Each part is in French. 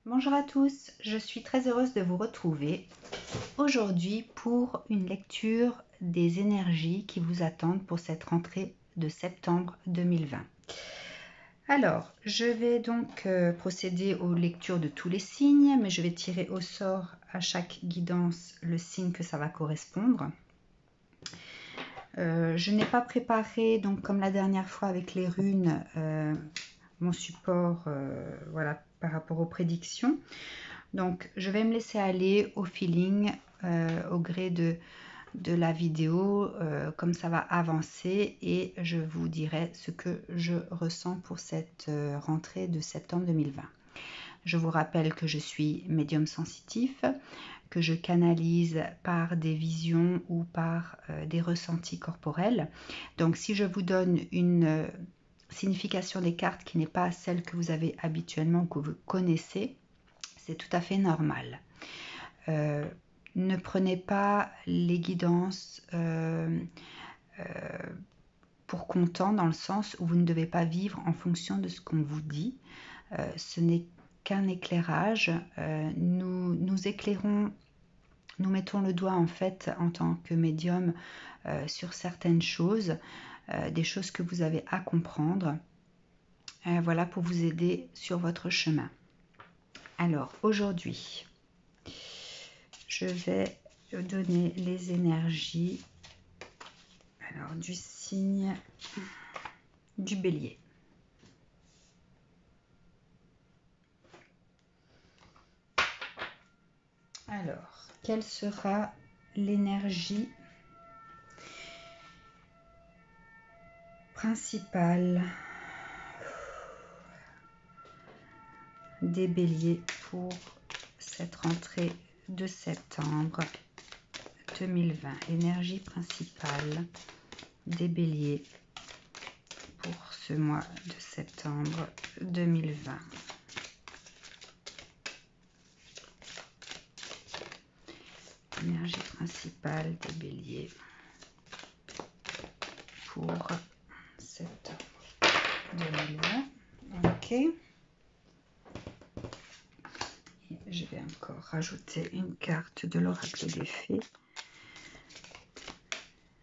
Bonjour à tous, je suis très heureuse de vous retrouver aujourd'hui pour une lecture des énergies qui vous attendent pour cette rentrée de septembre 2020. Alors, je vais donc procéder aux lectures de tous les signes, mais je vais tirer au sort à chaque guidance le signe que ça va correspondre. Je n'ai pas préparé, donc comme la dernière fois avec les runes, mon support voilà, par rapport aux prédictions. Donc, je vais me laisser aller au feeling, au gré de la vidéo, comme ça va avancer et je vous dirai ce que je ressens pour cette rentrée de septembre 2020. Je vous rappelle que je suis médium sensitif, que je canalise par des visions ou par des ressentis corporels. Donc, si je vous donne une signification des cartes qui n'est pas celle que vous avez habituellement, que vous connaissez, c'est tout à fait normal. Ne prenez pas les guidances pour comptant, dans le sens où vous ne devez pas vivre en fonction de ce qu'on vous dit. Ce n'est qu'un éclairage. Nous éclairons, nous mettons le doigt en fait en tant que médium sur certaines choses, des choses que vous avez à comprendre. Voilà, pour vous aider sur votre chemin. Alors aujourd'hui, je vais donner les énergies du signe du Bélier. Alors, quelle sera l'énergie principale des Béliers pour cette rentrée de septembre 2020? Énergie principale des Béliers pour ce mois de septembre 2020. Énergie principale des Béliers pour septembre 2020. Ok. Et je vais encore rajouter une carte de l'oracle des fées.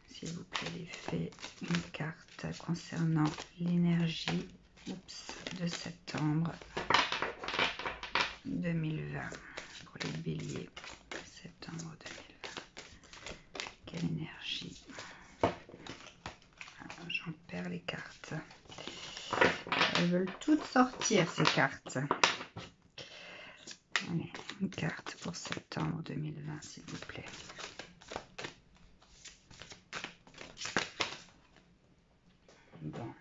S'il vous plaît, les fées, une carte concernant l'énergie de septembre 2020 pour les Béliers. Septembre 2020. Quelle énergie? J'en perds les cartes. Elles veulent toutes sortir, ces cartes. Allez, une carte pour septembre 2020, s'il vous plaît. Bon.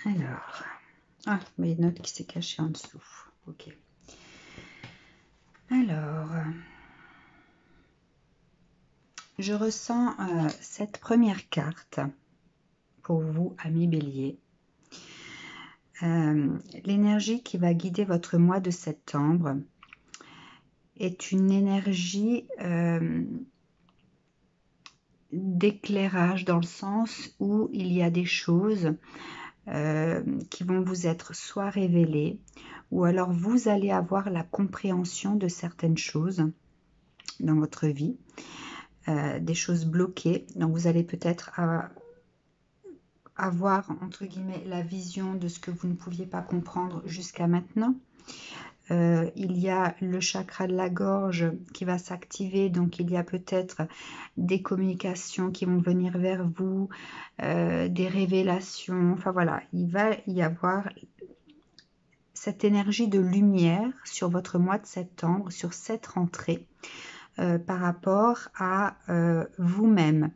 Alors, mais une note qui s'est cachée en dessous. Ok. Alors, je ressens cette première carte pour vous, amis Bélier. L'énergie qui va guider votre mois de septembre est une énergie d'éclairage, dans le sens où il y a des choses qui vont vous être soit révélées, ou alors vous allez avoir la compréhension de certaines choses dans votre vie, des choses bloquées. Donc vous allez peut-être avoir, entre guillemets, la vision de ce que vous ne pouviez pas comprendre jusqu'à maintenant. Il y a le chakra de la gorge qui va s'activer, donc il y a peut-être des communications qui vont venir vers vous, des révélations, enfin voilà, il va y avoir cette énergie de lumière sur votre mois de septembre, sur cette rentrée, par rapport à vous-même.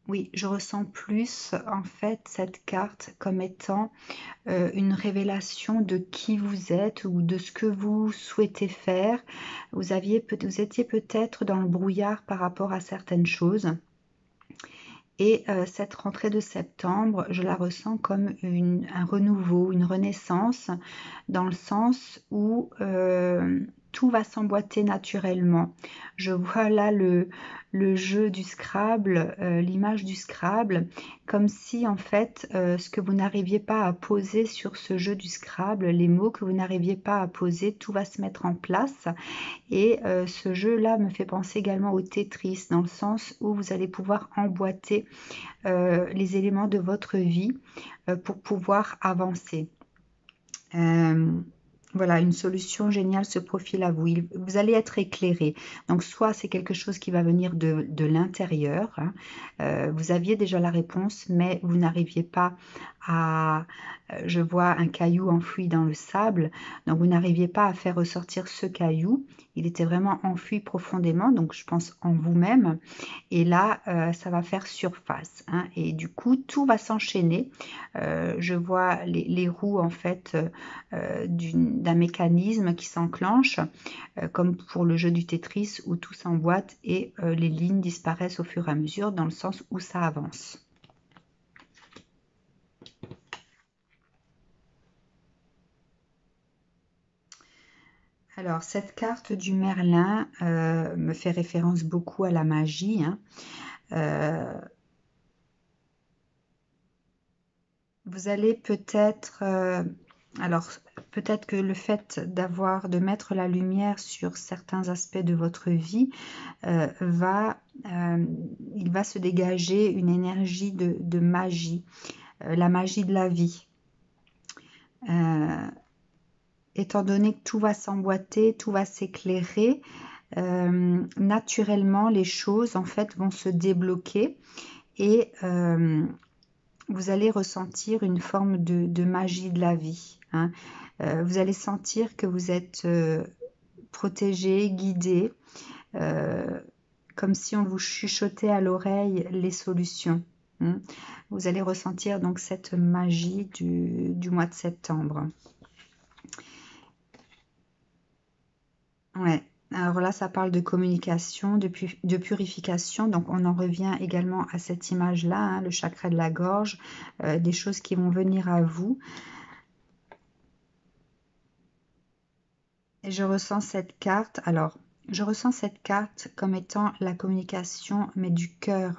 Oui, je ressens plus en fait cette carte comme étant une révélation de qui vous êtes ou de ce que vous souhaitez faire. Vous étiez peut-être dans le brouillard par rapport à certaines choses. Et cette rentrée de septembre, je la ressens comme un renouveau, une renaissance, dans le sens où tout va s'emboîter naturellement. Je vois là le jeu du Scrabble, l'image du Scrabble, comme si en fait ce que vous n'arriviez pas à poser sur ce jeu du Scrabble, les mots que vous n'arriviez pas à poser, tout va se mettre en place. Et ce jeu-là me fait penser également au Tetris, dans le sens où vous allez pouvoir emboîter les éléments de votre vie pour pouvoir avancer. Voilà, une solution géniale se profile à vous. Vous allez être éclairé. Donc, soit c'est quelque chose qui va venir de l'intérieur. Hein. Vous aviez déjà la réponse, mais vous n'arriviez pas à... je vois un caillou enfoui dans le sable. Donc, vous n'arriviez pas à faire ressortir ce caillou. Il était vraiment enfoui profondément. Donc, je pense en vous-même. Et là, ça va faire surface. Hein. Et du coup, tout va s'enchaîner. Je vois les roues, en fait, d'un mécanisme qui s'enclenche, comme pour le jeu du Tetris où tout s'emboîte et les lignes disparaissent au fur et à mesure dans le sens où ça avance. Alors, cette carte du Merlin me fait référence beaucoup à la magie. Hein. Vous allez peut-être... alors, peut-être que le fait de mettre la lumière sur certains aspects de votre vie il va se dégager une énergie de magie, la magie de la vie. Étant donné que tout va s'emboîter, tout va s'éclairer, naturellement les choses en fait vont se débloquer et vous allez ressentir une forme de magie de la vie. Hein. Vous allez sentir que vous êtes protégé, guidé, comme si on vous chuchotait à l'oreille les solutions. Hein. Vous allez ressentir donc cette magie du mois de septembre. Ouais. Alors là, ça parle de communication, de purification. Donc, on en revient également à cette image-là, hein, le chakra de la gorge, des choses qui vont venir à vous. Et je ressens cette carte. Alors, je ressens cette carte comme étant la communication, mais du cœur.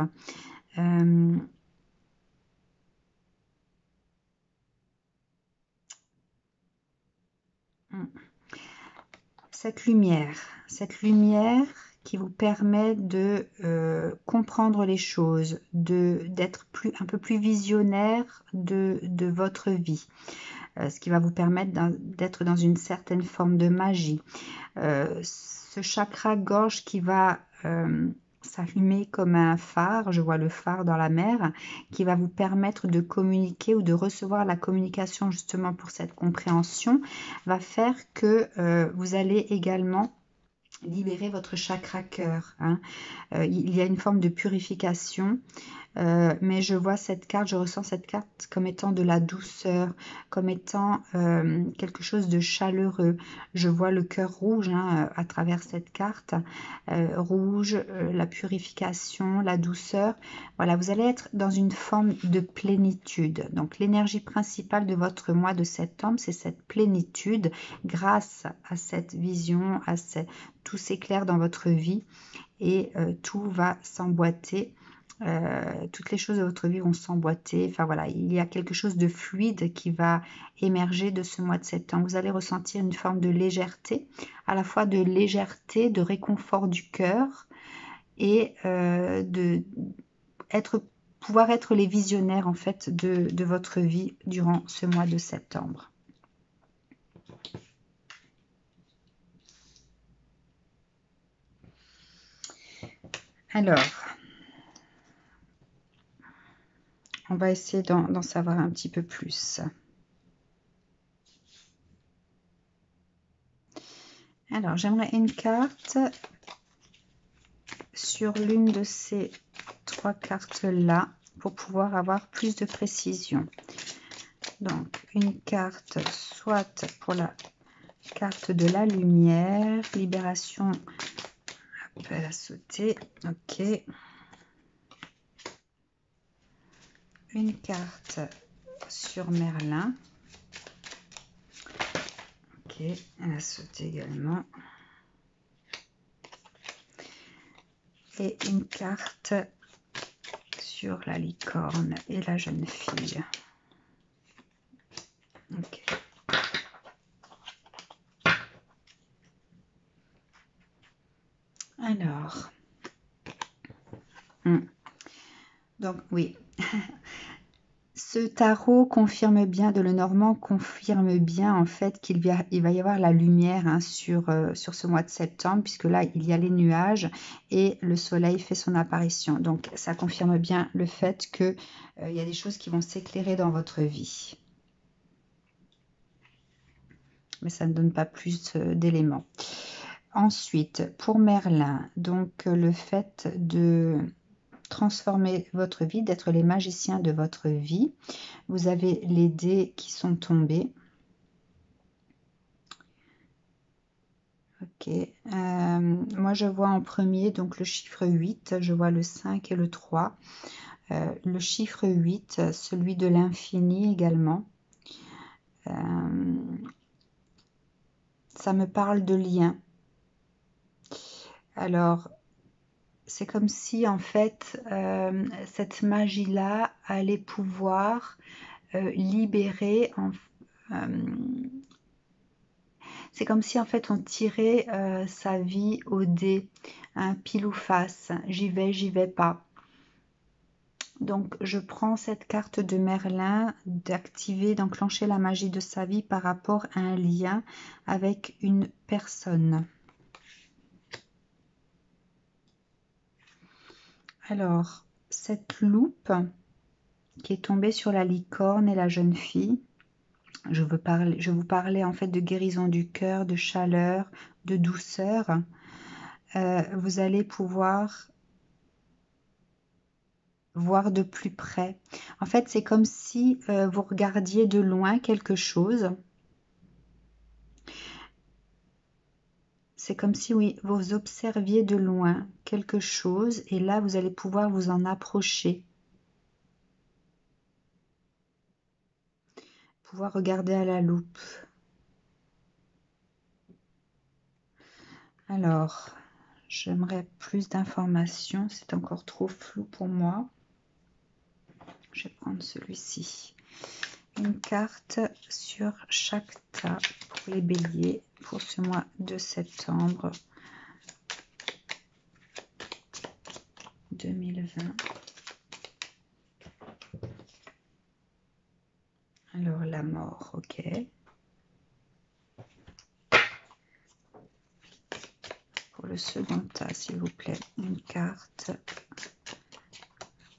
Cette lumière qui vous permet de comprendre les choses, d'être un peu plus visionnaire de votre vie, ce qui va vous permettre d'être dans une certaine forme de magie. Ce chakra gorge qui va s'allumer comme un phare, je vois le phare dans la mer, qui va vous permettre de communiquer ou de recevoir la communication justement pour cette compréhension, va faire que vous allez également libérer votre chakra cœur. Hein. Il y a une forme de purification. Mais je vois cette carte, je ressens cette carte comme étant de la douceur, comme étant quelque chose de chaleureux. Je vois le cœur rouge hein, à travers cette carte, rouge, la purification, la douceur. Voilà, vous allez être dans une forme de plénitude. Donc l'énergie principale de votre mois de septembre, c'est cette plénitude grâce à cette vision, tout s'éclaire dans votre vie et tout va s'emboîter. Toutes les choses de votre vie vont s'emboîter. Enfin voilà, il y a quelque chose de fluide qui va émerger de ce mois de septembre. Vous allez ressentir une forme de légèreté, à la fois de légèreté, de réconfort du cœur et pouvoir être les visionnaires en fait de votre vie durant ce mois de septembre. Alors, on va essayer d'en savoir un petit peu plus. Alors, j'aimerais une carte sur l'une de ces trois cartes-là pour pouvoir avoir plus de précision. Donc, une carte soit pour la carte de la lumière, libération, appel à sauter, ok. Une carte sur Merlin. Ok, elle a sauté également. et une carte sur la licorne et la jeune fille. Ok. Alors, donc oui, ce tarot confirme bien, de Lenormand confirme bien en fait qu'il va y avoir la lumière hein, sur ce mois de septembre, puisque là il y a les nuages et le soleil fait son apparition. Donc ça confirme bien le fait que il y a des choses qui vont s'éclairer dans votre vie. Mais ça ne donne pas plus d'éléments. Ensuite, pour Merlin, donc le fait de transformer votre vie, d'être les magiciens de votre vie. Vous avez les dés qui sont tombés. Ok. Moi, je vois en premier donc le chiffre 8. Je vois le 5 et le 3. Le chiffre 8, celui de l'infini également. Ça me parle de lien. Alors, c'est comme si en fait, cette magie-là allait pouvoir libérer c'est comme si en fait on tirait sa vie au dé, un pile ou face, j'y vais pas. Donc je prends cette carte de Merlin, d'activer, d'enclencher la magie de sa vie par rapport à un lien avec une personne. Alors, cette loupe qui est tombée sur la licorne et la jeune fille, je vous parlais en fait de guérison du cœur, de chaleur, de douceur. Vous allez pouvoir voir de plus près. En fait, c'est comme si vous regardiez de loin quelque chose. C'est comme si, oui, vous observiez de loin quelque chose et là, vous allez pouvoir vous en approcher. Pouvoir regarder à la loupe. Alors, j'aimerais plus d'informations. C'est encore trop flou pour moi. Je vais prendre celui-ci. Une carte sur chaque tas pour les béliers pour ce mois de septembre 2020. Alors, la mort, ok. Pour le second tas, s'il vous plaît, une carte.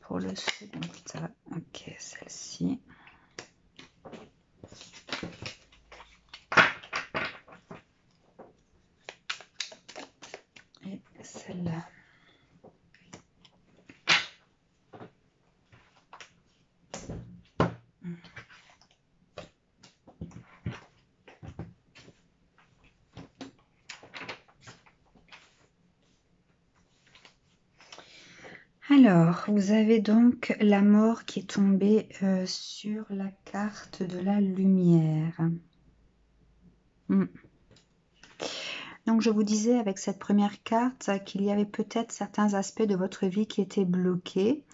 Pour le second tas, ok, celle-ci. Et celle-là. Alors, vous avez donc la mort qui est tombée sur la carte de la lumière. Donc, je vous disais avec cette première carte qu'il y avait peut-être certains aspects de votre vie qui étaient bloqués.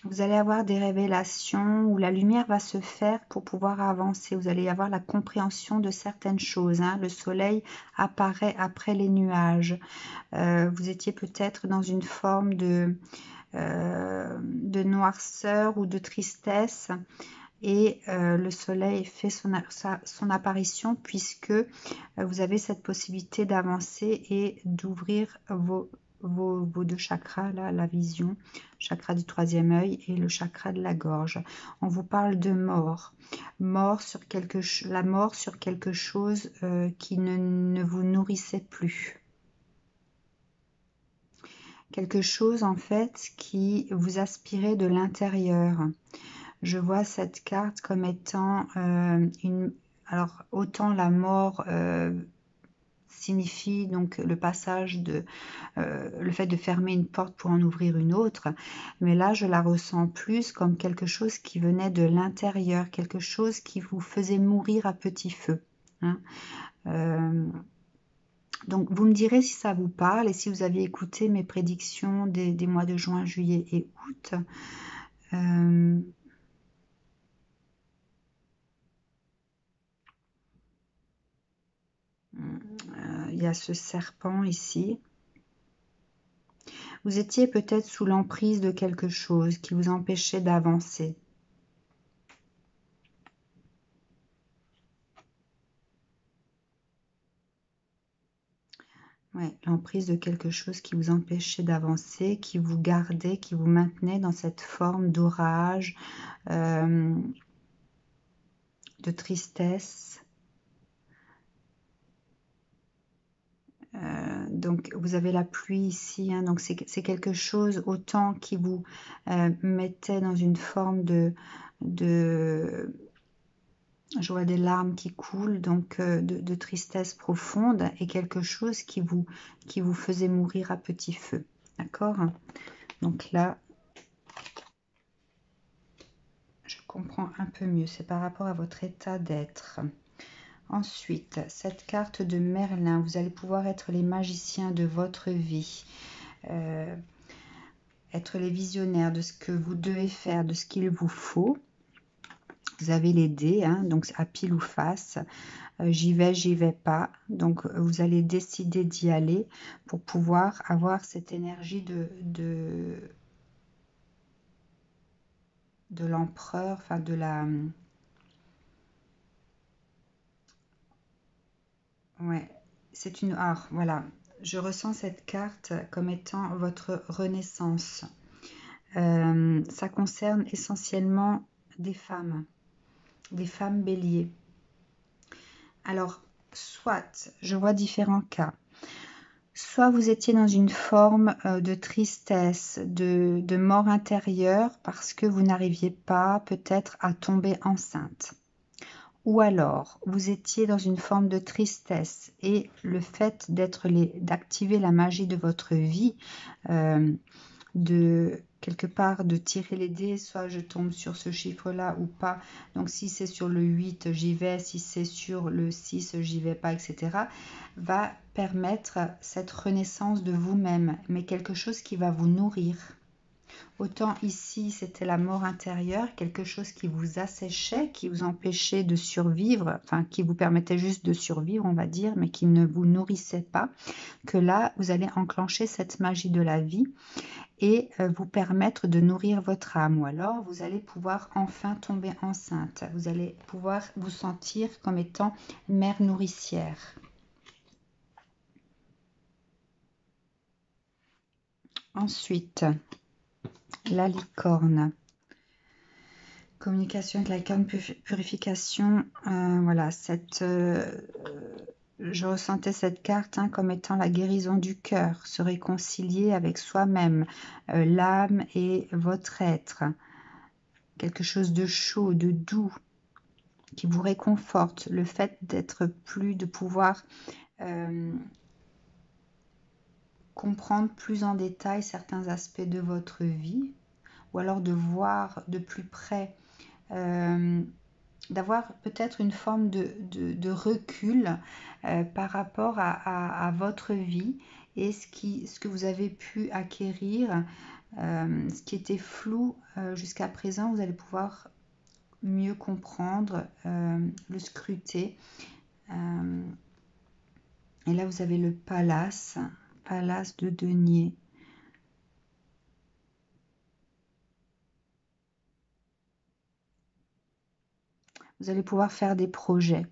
Vous allez avoir des révélations où la lumière va se faire pour pouvoir avancer. Vous allez avoir la compréhension de certaines choses. Hein. Le soleil apparaît après les nuages. Vous étiez peut-être dans une forme de noirceur ou de tristesse. Et le soleil fait son apparition puisque vous avez cette possibilité d'avancer et d'ouvrir vos deux chakras, là, la vision, chakra du troisième œil et le chakra de la gorge. On vous parle de mort. La mort sur quelque chose qui ne vous nourrissait plus. Quelque chose en fait qui vous aspirait de l'intérieur. Je vois cette carte comme étant alors autant la mort signifie donc le passage le fait de fermer une porte pour en ouvrir une autre, mais là je la ressens plus comme quelque chose qui venait de l'intérieur, quelque chose qui vous faisait mourir à petit feu. Hein. Donc, vous me direz si ça vous parle et si vous avez écouté mes prédictions des mois de juin, juillet et août. Il y a ce serpent ici. Vous étiez peut-être sous l'emprise de quelque chose qui vous empêchait d'avancer. Ouais, l'emprise de quelque chose qui vous empêchait d'avancer, qui vous gardait, qui vous maintenait dans cette forme d'orage, de tristesse. Donc vous avez la pluie ici, hein, donc c'est quelque chose autant qui vous mettait dans une forme je vois des larmes qui coulent, donc de tristesse profonde, et quelque chose qui vous faisait mourir à petit feu, d'accord? Donc là, je comprends un peu mieux, c'est par rapport à votre état d'être. Ensuite, cette carte de Merlin, vous allez pouvoir être les magiciens de votre vie, être les visionnaires de ce que vous devez faire, de ce qu'il vous faut. Vous avez les dés, hein, donc à pile ou face, j'y vais pas. Donc vous allez décider d'y aller pour pouvoir avoir cette énergie de l'empereur, enfin de la... Ouais, c'est une... Ah, voilà, je ressens cette carte comme étant votre renaissance. Ça concerne essentiellement des femmes béliers. Alors, soit, je vois différents cas. Soit vous étiez dans une forme de tristesse, de mort intérieure parce que vous n'arriviez pas peut-être à tomber enceinte. Ou alors, vous étiez dans une forme de tristesse et le fait d'activer la magie de votre vie, de quelque part de tirer les dés, soit je tombe sur ce chiffre-là ou pas. Donc si c'est sur le 8, j'y vais, si c'est sur le 6, j'y vais pas, etc. va permettre cette renaissance de vous-même, mais quelque chose qui va vous nourrir. Autant ici, c'était la mort intérieure, quelque chose qui vous asséchait, qui vous empêchait de survivre, enfin qui vous permettait juste de survivre, on va dire, mais qui ne vous nourrissait pas, que là, vous allez enclencher cette magie de la vie et vous permettre de nourrir votre âme. Ou alors, vous allez pouvoir enfin tomber enceinte. Vous allez pouvoir vous sentir comme étant mère nourricière. Ensuite, la licorne. Communication avec la licorne, purification. Voilà, je ressentais cette carte comme étant la guérison du cœur, se réconcilier avec soi-même, l'âme et votre être. Quelque chose de chaud, de doux, qui vous réconforte. Le fait de pouvoir comprendre plus en détail certains aspects de votre vie, ou alors de voir de plus près, d'avoir peut-être une forme de recul par rapport à votre vie et ce que vous avez pu acquérir, ce qui était flou jusqu'à présent, vous allez pouvoir mieux comprendre, le scruter. Et là, vous avez le palace de denier. Vous allez pouvoir faire des projets.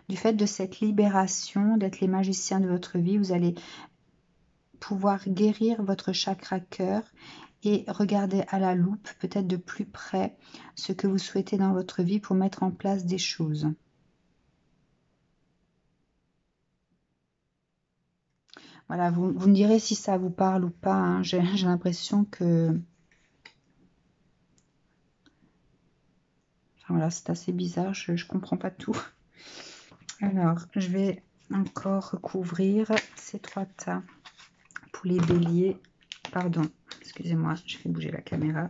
Du fait de cette libération, d'être les magiciens de votre vie, vous allez pouvoir guérir votre chakra cœur et regarder à la loupe, peut-être de plus près, ce que vous souhaitez dans votre vie pour mettre en place des choses. Voilà, vous me direz si ça vous parle ou pas, hein. J'ai l'impression que... Enfin voilà, c'est assez bizarre, je ne comprends pas tout. Alors, je vais encore recouvrir ces trois tas pour les béliers. Pardon, excusez-moi, je fais bouger la caméra.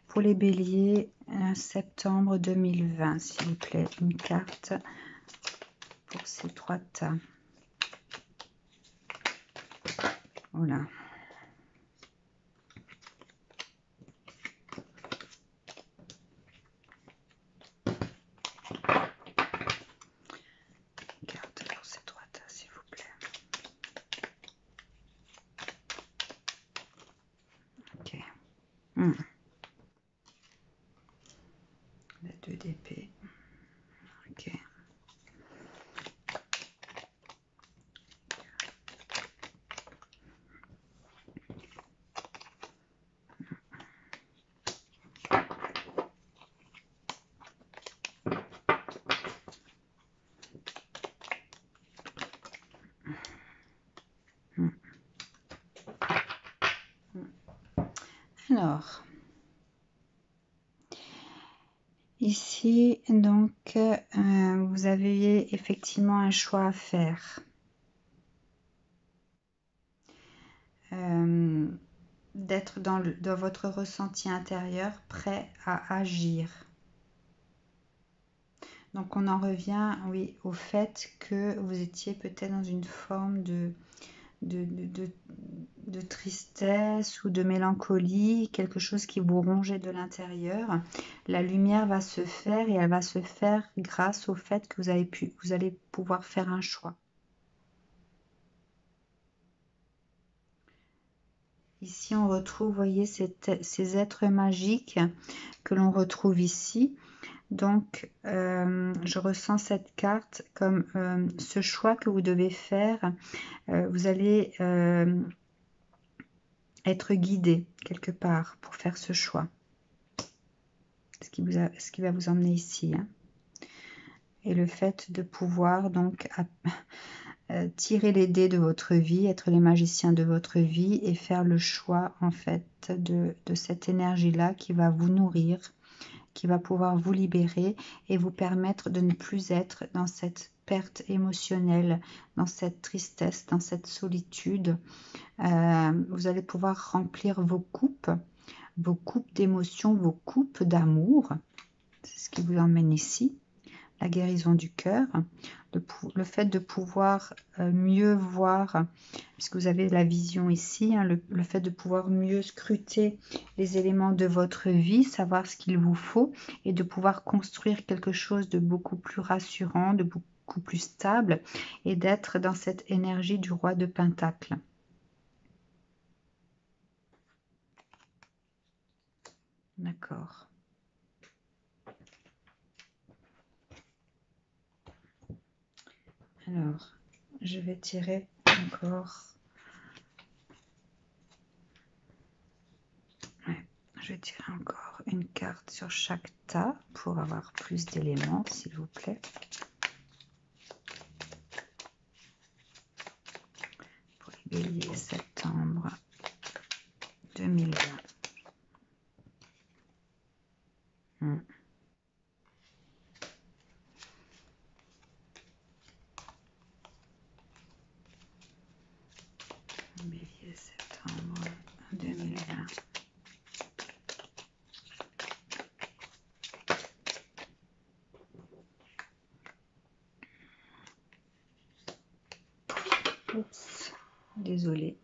Pour les béliers, septembre 2020, s'il vous plaît, une carte pour ces trois tas. Voilà. Carte pour ces 3 tas, s'il vous plaît. Ok. La 2 d'épée. Ok. Alors, ici, donc, vous avez effectivement un choix à faire. D'être dans votre ressenti intérieur, prêt à agir. Donc, on en revient, oui, au fait que vous étiez peut-être dans une forme de tristesse ou de mélancolie, quelque chose qui vous rongeait de l'intérieur. La lumière va se faire et elle va se faire grâce au fait que vous allez pouvoir faire un choix. Ici, on retrouve, vous voyez, ces êtres magiques que l'on retrouve ici. Donc, je ressens cette carte comme ce choix que vous devez faire. Vous allez être guidé quelque part pour faire ce choix. Ce qui va vous emmener ici. Hein. Et le fait de pouvoir donc tirer les dés de votre vie, être les magiciens de votre vie et faire le choix en fait de cette énergie-là qui va vous nourrir, qui va pouvoir vous libérer et vous permettre de ne plus être dans cette perte émotionnelle, dans cette tristesse, dans cette solitude. Vous allez pouvoir remplir vos coupes d'émotions, vos coupes d'amour. C'est ce qui vous emmène ici. La guérison du cœur, le fait de pouvoir mieux voir, puisque vous avez la vision ici, hein, le fait de pouvoir mieux scruter les éléments de votre vie, savoir ce qu'il vous faut, et de pouvoir construire quelque chose de beaucoup plus rassurant, de beaucoup plus stable, et d'être dans cette énergie du roi de Pentacle. D'accord. Alors, je vais tirer encore. Ouais, je vais tirer encore une carte sur chaque tas pour avoir plus d'éléments, s'il vous plaît. Pour les béliers, septembre 2020. Bélier, septembre 2020. Oups, désolé.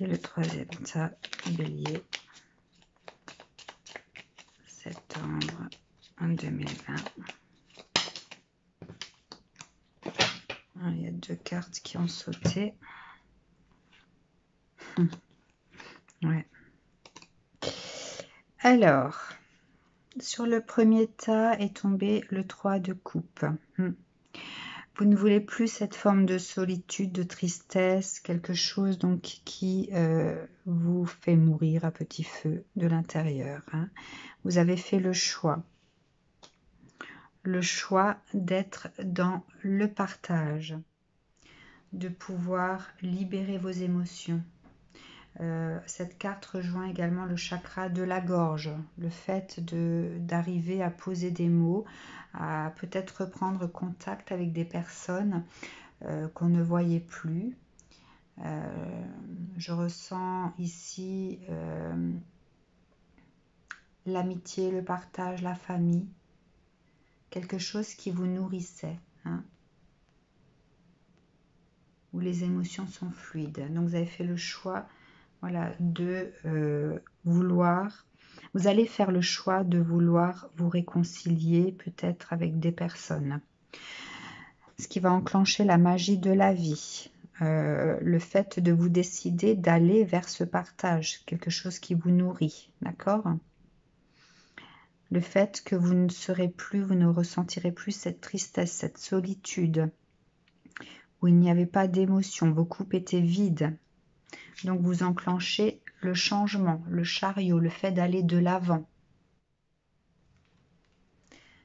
Et le troisième tas, bélier, septembre 2020. Il y a 2 cartes qui ont sauté. Ouais. Alors, sur le premier tas est tombé le 3 de coupe. Vous ne voulez plus cette forme de solitude, de tristesse, quelque chose donc qui vous fait mourir à petit feu de l'intérieur. Hein. Vous avez fait le choix d'être dans le partage, de pouvoir libérer vos émotions. Cette carte rejoint également le chakra de la gorge, le fait d'arriver à poser des mots, à peut-être reprendre contact avec des personnes qu'on ne voyait plus. Je ressens ici l'amitié, le partage, la famille, quelque chose qui vous nourrissait. Hein. où les émotions sont fluides. Donc vous avez fait le choix, voilà, de vouloir, vous allez faire le choix de vouloir vous réconcilier peut-être avec des personnes. Ce qui va enclencher la magie de la vie. Le fait de vous décider d'aller vers ce partage, quelque chose qui vous nourrit, d'accord? Le fait que vous ne serez plus, vous ne ressentirez plus cette tristesse, cette solitude, où il n'y avait pas d'émotion, vos coupes étaient vides. Donc vous enclenchez le changement, le chariot, le fait d'aller de l'avant.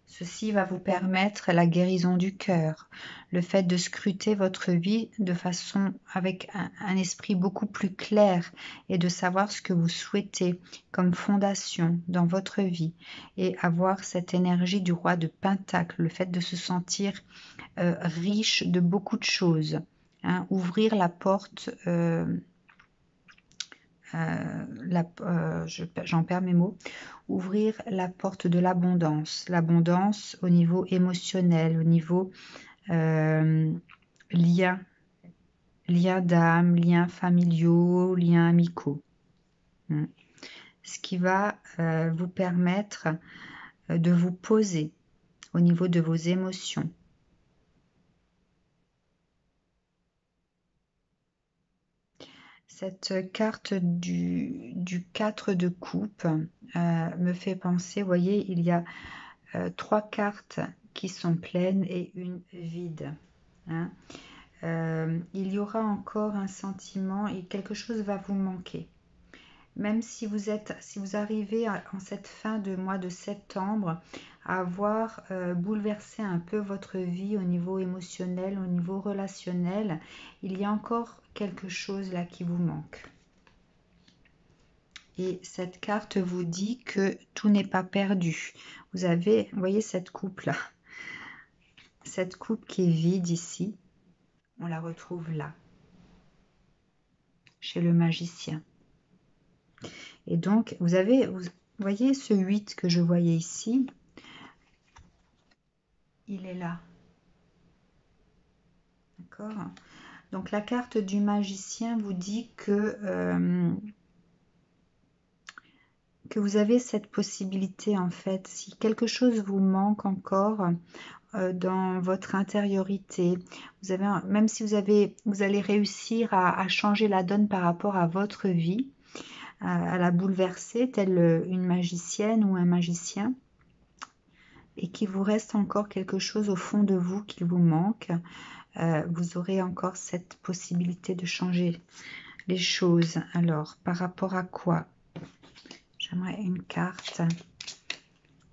Ceci va vous permettre la guérison du cœur, le fait de scruter votre vie de façon avec un esprit beaucoup plus clair et de savoir ce que vous souhaitez comme fondation dans votre vie et avoir cette énergie du roi de Pentacle, le fait de se sentir riche de beaucoup de choses, hein, ouvrir la porte j'en perds mes mots, ouvrir la porte de l'abondance au niveau émotionnel, au niveau liens d'âme, liens familiaux, liens amicaux. Ce qui va vous permettre de vous poser au niveau de vos émotions. Cette carte du 4 de coupe me fait penser, vous voyez, il y a 3 cartes qui sont pleines et une vide. Hein. Il y aura encore un sentiment et quelque chose va vous manquer. Même si vous arrivez en cette fin de mois de septembre à avoir bouleversé un peu votre vie au niveau émotionnel, au niveau relationnel, il y a encore quelque chose là qui vous manque. Et cette carte vous dit que tout n'est pas perdu. Vous voyez cette coupe là. Cette coupe qui est vide ici, on la retrouve là, chez le magicien. Et donc, vous voyez ce 8 que je voyais ici, il est là. D'accord? Donc, la carte du magicien vous dit que vous avez cette possibilité, en fait, si quelque chose vous manque encore dans votre intériorité, même si vous allez réussir à changer la donne par rapport à votre vie, à la bouleverser, telle une magicienne ou un magicien, et qu'il vous reste encore quelque chose au fond de vous qui vous manque, vous aurez encore cette possibilité de changer les choses. Alors, par rapport à quoi? J'aimerais une carte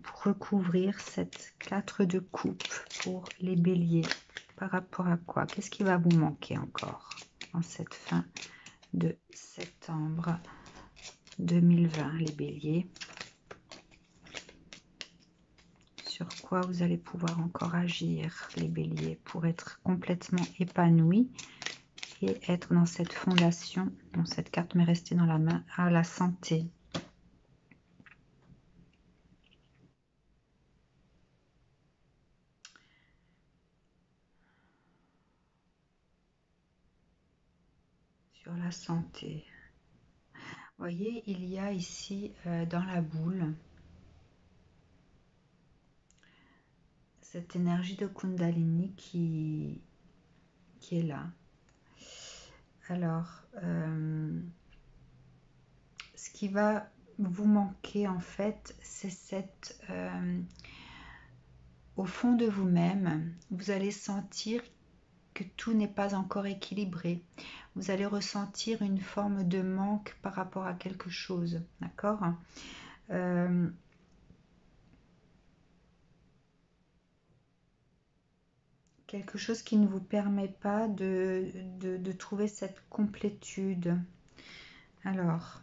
pour recouvrir cette 4 de coupe pour les béliers. Par rapport à quoi? Qu'est-ce qui va vous manquer encore en cette fin de septembre 2020, les béliers? Sur quoi vous allez pouvoir encore agir, les béliers, pour être complètement épanouis et être dans cette fondation, dont cette carte m'est restée dans la main, à la santé. Sur la santé. Vous voyez, il y a ici, dans la boule, cette énergie de Kundalini qui est là. Alors, ce qui va vous manquer, en fait, c'est cette... au fond de vous-même, vous allez sentir que tout n'est pas encore équilibré. Vous allez ressentir une forme de manque par rapport à quelque chose, d'accord? Quelque chose qui ne vous permet pas de trouver cette complétude. Alors,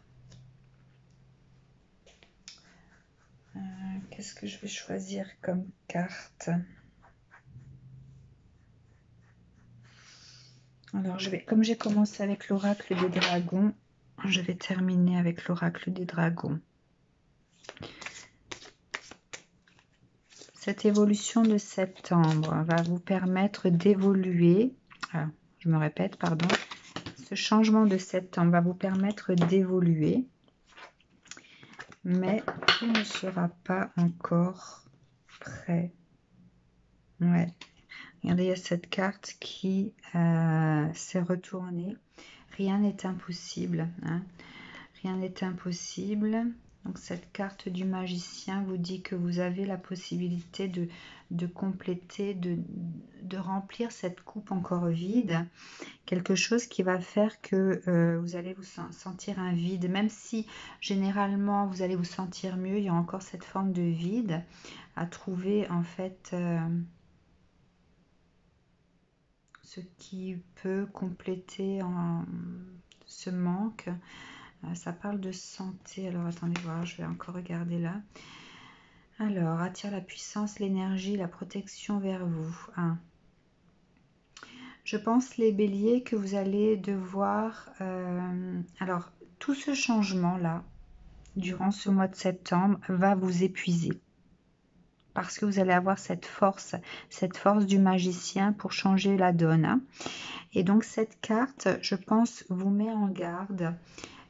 qu'est-ce que je vais choisir comme carte? Alors, comme j'ai commencé avec l'oracle des dragons, je vais terminer avec l'oracle des dragons. Cette évolution de septembre va vous permettre d'évoluer. je me répète, pardon. Ce changement de septembre va vous permettre d'évoluer, mais tout ne sera pas encore prêt. Ouais. Regardez, il y a cette carte qui s'est retournée. Rien n'est impossible, hein. Rien n'est impossible. Donc cette carte du magicien vous dit que vous avez la possibilité de compléter, de remplir cette coupe encore vide. Quelque chose qui va faire que vous allez vous sentir un vide. Même si généralement vous allez vous sentir mieux, il y a encore cette forme de vide à trouver en fait. Ce qui peut compléter ce manque. Ça parle de santé. Alors attendez voir, je vais encore regarder là. Alors, attire la puissance, l'énergie, la protection vers vous. Ah. Je pense, les béliers, que vous allez devoir... alors, tout ce changement-là, durant ce mois de septembre, va vous épuiser. Parce que vous allez avoir cette force du magicien pour changer la donne. Hein. Et donc, cette carte, je pense, vous met en garde.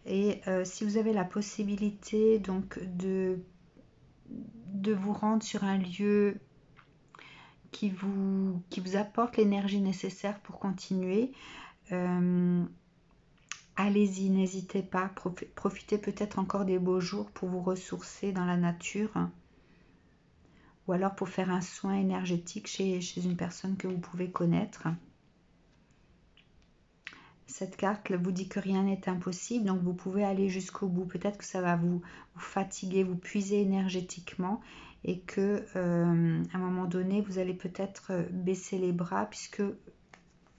Et si vous avez la possibilité donc de vous rendre sur un lieu qui vous apporte l'énergie nécessaire pour continuer, allez-y, n'hésitez pas. Profitez peut-être encore des beaux jours pour vous ressourcer dans la nature, ou alors pour faire un soin énergétique chez une personne que vous pouvez connaître. Cette carte vous dit que rien n'est impossible, donc vous pouvez aller jusqu'au bout. Peut-être que ça va vous fatiguer, vous puiser énergétiquement, et que à un moment donné, vous allez peut-être baisser les bras, puisque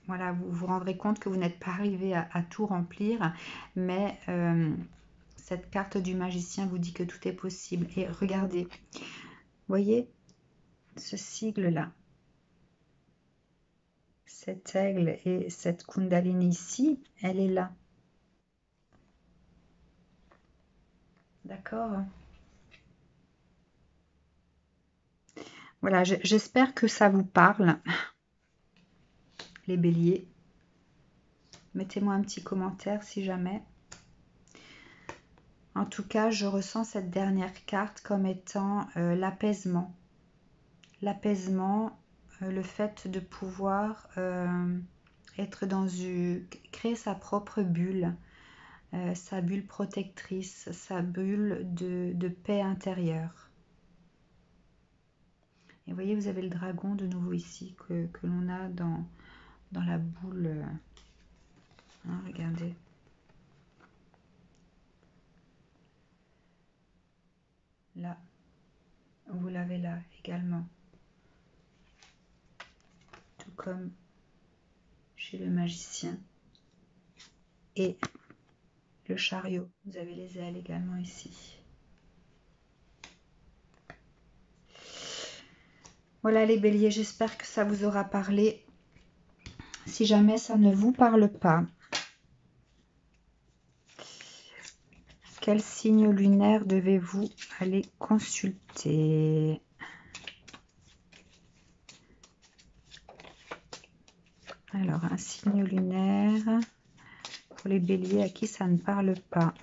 voilà, vous vous rendrez compte que vous n'êtes pas arrivé à tout remplir. Mais cette carte du magicien vous dit que tout est possible. Et regardez, voyez ce sigle-là, cet aigle et cette Kundalini ici, elle est là. D'accord? Voilà, j'espère que ça vous parle, les béliers. Mettez-moi un petit commentaire si jamais. En tout cas, je ressens cette dernière carte comme étant l'apaisement. L'apaisement, le fait de pouvoir être créer sa propre bulle, sa bulle protectrice, sa bulle de paix intérieure. Et vous voyez, vous avez le dragon de nouveau ici que l'on a dans la boule. Hein, regardez. Là, vous l'avez là également. Tout comme chez le magicien. Et le chariot, vous avez les ailes également ici. Voilà les béliers, j'espère que ça vous aura parlé. Si jamais ça ne vous parle pas, quel signe lunaire devez-vous aller consulter? Alors, un signe lunaire pour les béliers à qui ça ne parle pas.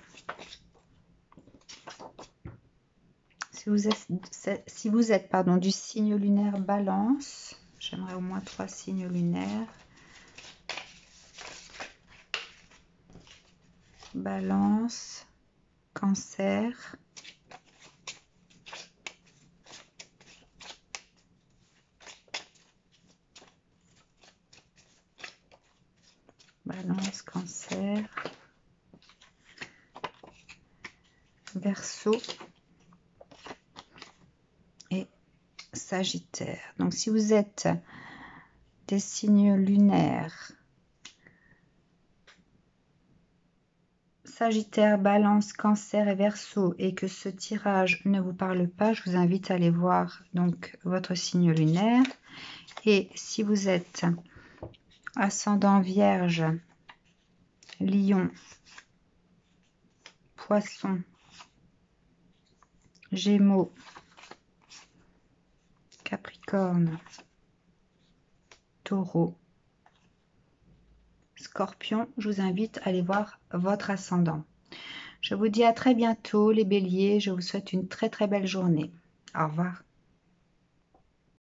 Si vous êtes du signe lunaire Balance, j'aimerais au moins 3 signes lunaires. Balance, Cancer, Balance, Cancer, Verseau et Sagittaire. Donc si vous êtes des signes lunaires Sagittaire, Balance, Cancer et Verseau, et que ce tirage ne vous parle pas, je vous invite à aller voir donc votre signe lunaire. Et si vous êtes ascendant Vierge, Lion, Poisson, Gémeaux, Capricorne, Taureau Scorpion, je vous invite à aller voir votre ascendant. Je vous dis à très bientôt les béliers, je vous souhaite une très belle journée. Au revoir.